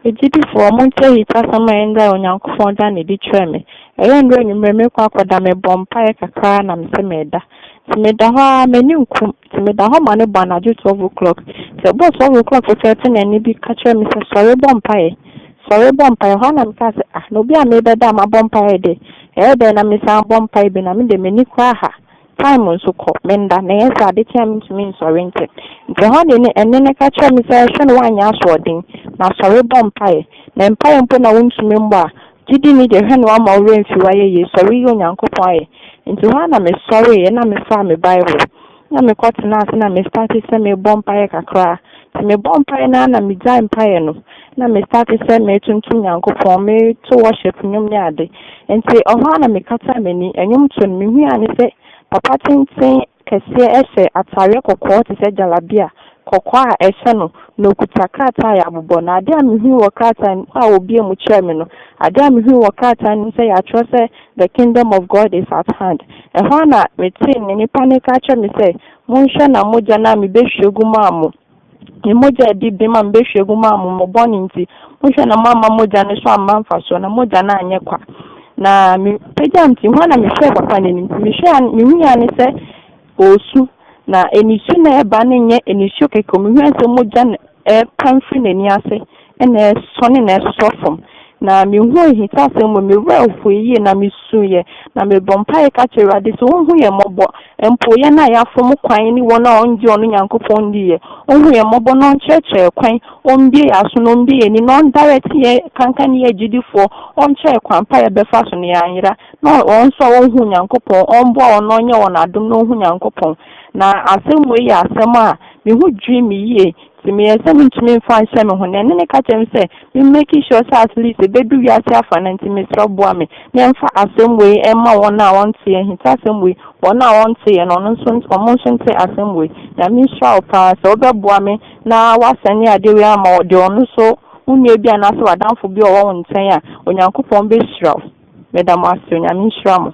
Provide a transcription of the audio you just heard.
Ejidi for monte hita sama enda onyankopon da ne di tweme. Eya ndo nwumre me kwa akoda me bompa kakra na me se meda. Timeda ho mani nkum, timeda ho ma ne banajo 12 o'clock. Se bo 12 o'clock for 13 ani bi ka kire me se sorry bompa e. Sorry bompa ho na me ka se no bi a me beda ma bompa e de. E de na me sa bompa e bi na me de mani kwa ha. Time nso kɔ menda na yɛsɛ ade tia me ntumi nsɔre nte nti hɔ de ne ɛne ne ka kyerɛ me sɛ hwɛ no wanyɛ asoɔden na sɔre bɔ mpaeɛ na mpaeɛ mpo na wontumi mbɔ a gyidi ne de hwɛ no ama wo remfi wayɛ yie sɔre yɛ onyankopɔn ayɛ nti hɔ na me sɔre na me fa me bible na me kɔ tena ase na me start sɛ me bɔ mpaeɛ kakra nti me bɔ mpaeɛ na me gyae mpaeɛ no na me start sɛ me tuntum nyankopɔn me to worship nnwom ne ade nti ɔhɔ na me kata m'ani ɛnwom to no me hu ane sɛ papa tintin kɛseɛ ɛhyɛ atare kɔkɔɔ te sɛ jalabia kɔkɔɔ a ɛhyɛ no na okuta krataa yɛ abobɔ na ade a mehu wɔ krataa a obi mu kyerɛ me no ade a mehu wɔ krataa no sɛ yɛatwerɛ sɛ the kingdom of God is at hand ɛhɔ na metee ne nipa ne ka kyerɛ me sɛ monhwɛ na mogya na mebɛhwie gu maa mo ne mogya di bi ma mebɛhwie gu maa mo mmɔbɔ ne nti monhwɛ na mama mogya no so amma mfa so na mogya no anyɛ kwa na me pejam ti ho na me hwɛ papa n'anim me hwɛ me hu ya ne sɛ osu na enisu na eba ne nye enisu keke me hu sɛ mogya na pamfri n'ani ase na sɔne na sɔfom na me hu hita sɛ mo me wura ofo yi na me suye na me bompa ka kyerɛ ade so hu yɛ mɔbɔ empo yɛ na ya fom kwan ni wɔ na ɔngye ɔno nyankopɔn di yɛ hu yɛ mɔbɔ na ɔkyerɛkyerɛ kwan ɔmbie aso no ɔmbie ni na ɔndirect yɛ kankan yɛ gidifo ɔnkyerɛ kwan pa yɛ bɛfa so ne yanyira na ɔnso ɔhu nyankopɔn ɔmbo ɔno ɔnyɛ wɔ n'adom na ɔhu nyankopɔn na asɛm wɔ yɛ asɛm a me hu dream yie ti me yɛsɛ mentumi mfa nhyɛ me ho na ɛne ne ka kyerɛ me sɛ me make sure sɛ at least ɛbɛdu wiase afa na nti mesrɛ boa me na ɛmfa asɛm wei ɛma wɔn a wɔnte yɛ hita asɛm wei wɔn a wɔnte yɛ no ɔmo nso nte asɛm wei na menhyira wo paa sɛ wobɛboa me na wasɛne ade wei ama ɔde ɔno so wonnua bi anaasɛ wadamfo bi ɔwɔ wo nkyɛn a onyankopɔn bɛhyira wo meda mo ase onyame nhyira mo